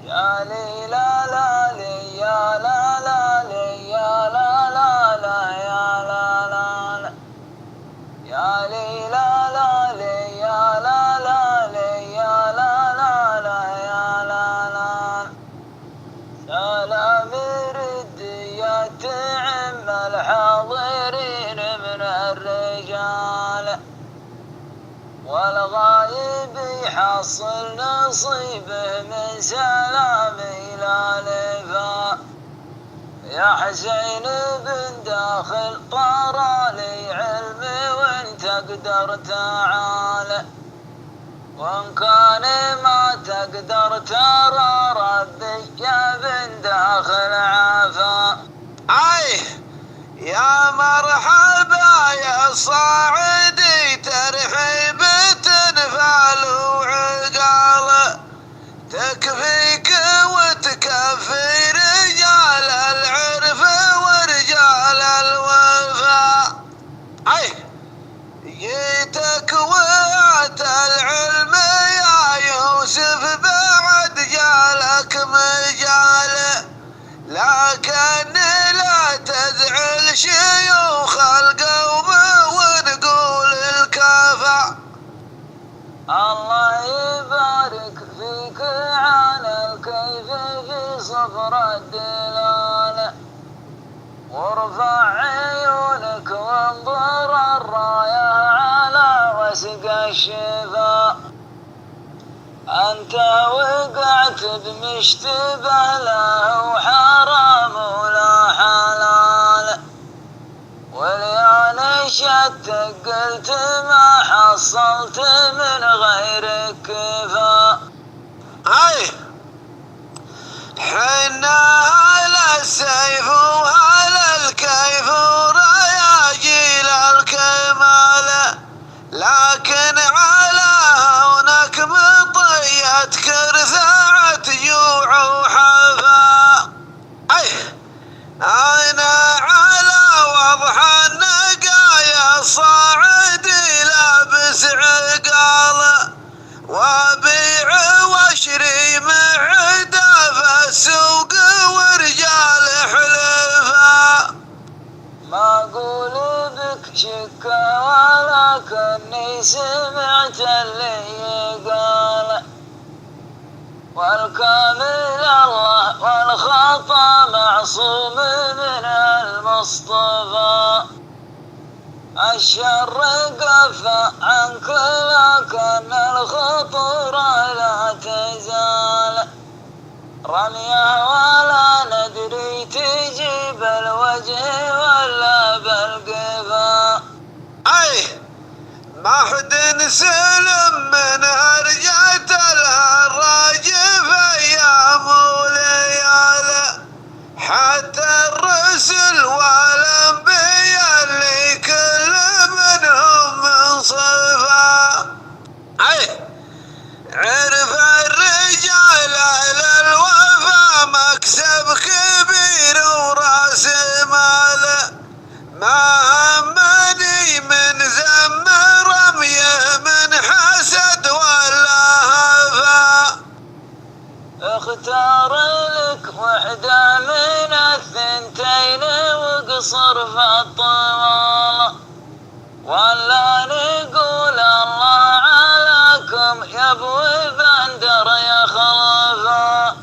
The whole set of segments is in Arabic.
يا لي لا لا لي يا لا لا لي يا لا لا لا يا لا لا لا يا لي لا لا لي يا لا لا لي يا لا لا لا يا لا لا سلام رد يا تعم الحاضرين من الرجال والغايب يحصل نصيبه من سلام إلى لفا يا حسين بن داخل طرى لي علمي وان تقدر تعال وان كان ما تقدر ترى ربي يا بن داخل عافا يا مرحبا يا صاعدي ترحيب تنفال وعقال تكفيك وتكفي رجال العرف ورجال الوفاء جيتك وعت العلم يا يوسف بعد جالك مجال لكن لا تزعل شيوخ القوم ونقول الكفى الله يبارك فيك على الكيف في صبر الدلالة وارفع عيونك وانظر الراية على وسق الشفا أنت وقعت بمشتبه له وحرام ولا حلال واليوم شتك قلت ما حصلت من غيرك كفا حنا على السيف وعلى الكيف ورياجيل الكمال لكن على هونك مطية كرثعة جوع وحفا أنا على وضح النقايا صاعدي لابس عقال وبيع واشري معدة في السوق ورجال حلفا ما أقول بك شكا ولكني سمعت اللي قال والكامل الله والخطأ معصوم من المصطفى الشر قفى عنك لكن الخطورة لا تزال رميه ولا ندري تجيب الوجه ولا بالقفا ما حد سلم من هرجة الهراج في ايام وليالي حتى الرسل والانبياء اللي كل منهم من صفا عرف الرجال اهل الوفا مكسب كبير وراس مال ما همني من ذم رميه من حسد ولا هفا اختار لك وحدة من الثنتين واقصر في الطوال ولا نقول الله عليكم يا ابو بندر يا خلفا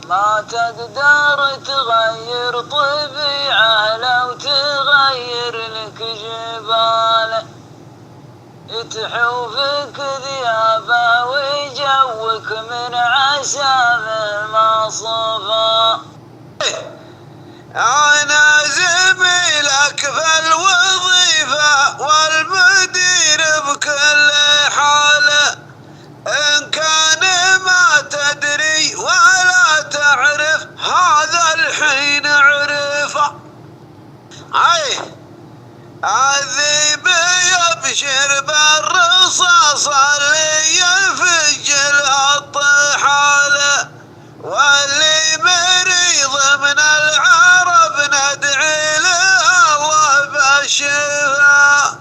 ما تقدر تغير طبيعه لو تغير لك جبال يتحوفك ذيابه ويجوك من عسام المصفى أنا زميلك في الوظيفة والمدير بكل حالة إن كان ما تدري ولا تعرف هذا الحين عرفه الذيب يبشر بالرصاص اللي يفجل الطحالة واللي مريض من العرب ندعي له الله بالشفاء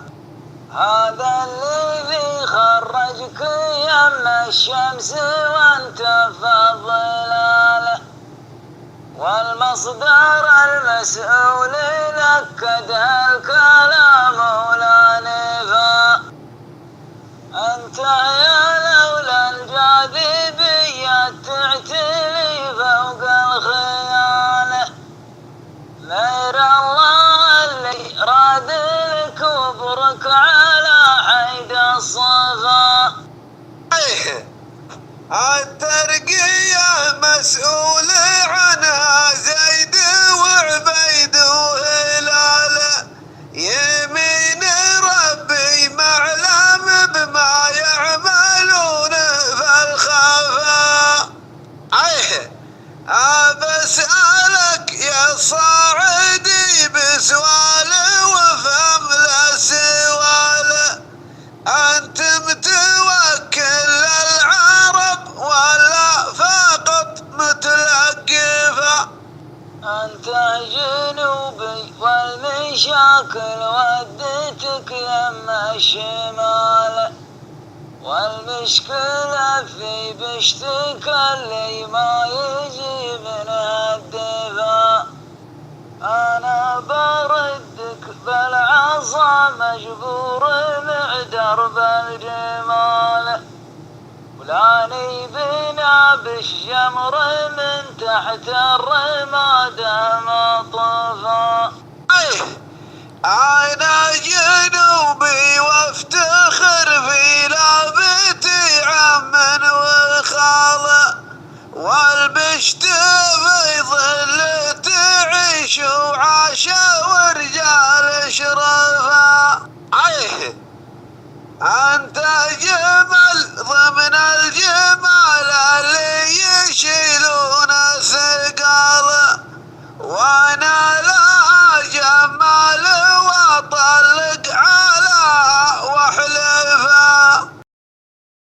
هذا الذي خرجك يم الشمس وانت في الظلال، والمصدر المسؤول لك كده الكلام ولا نفا. أنت يا لولا الجاذبية تعتلي فوق الخيال، غير الله اللي راد لك وبرك على حيد الصفا. الترقية مسؤول عنها زيد وعبيد وهلال، يمين ربي معلم بما يعملون في الخفا. بسألك يا صاعدي بسؤال وفهم السؤال، أنت متوكل للعرب ولا فقط متلقفة؟ أنت جنوبي والمشاكل وديتك يما الشمال، والمشكلة في بشتك اللي ما يجي منها الدفاع. أنا بردك بالعصا مجبور معدرب الجمال، ولاني بنا بالشمر من تحت الرمادة مطفى. أنا جنوبي وافتخر في لابتي عم وخالة، والبشت في ظل تعيش وعاشا ورجال شرفا. أنت جمل ضمن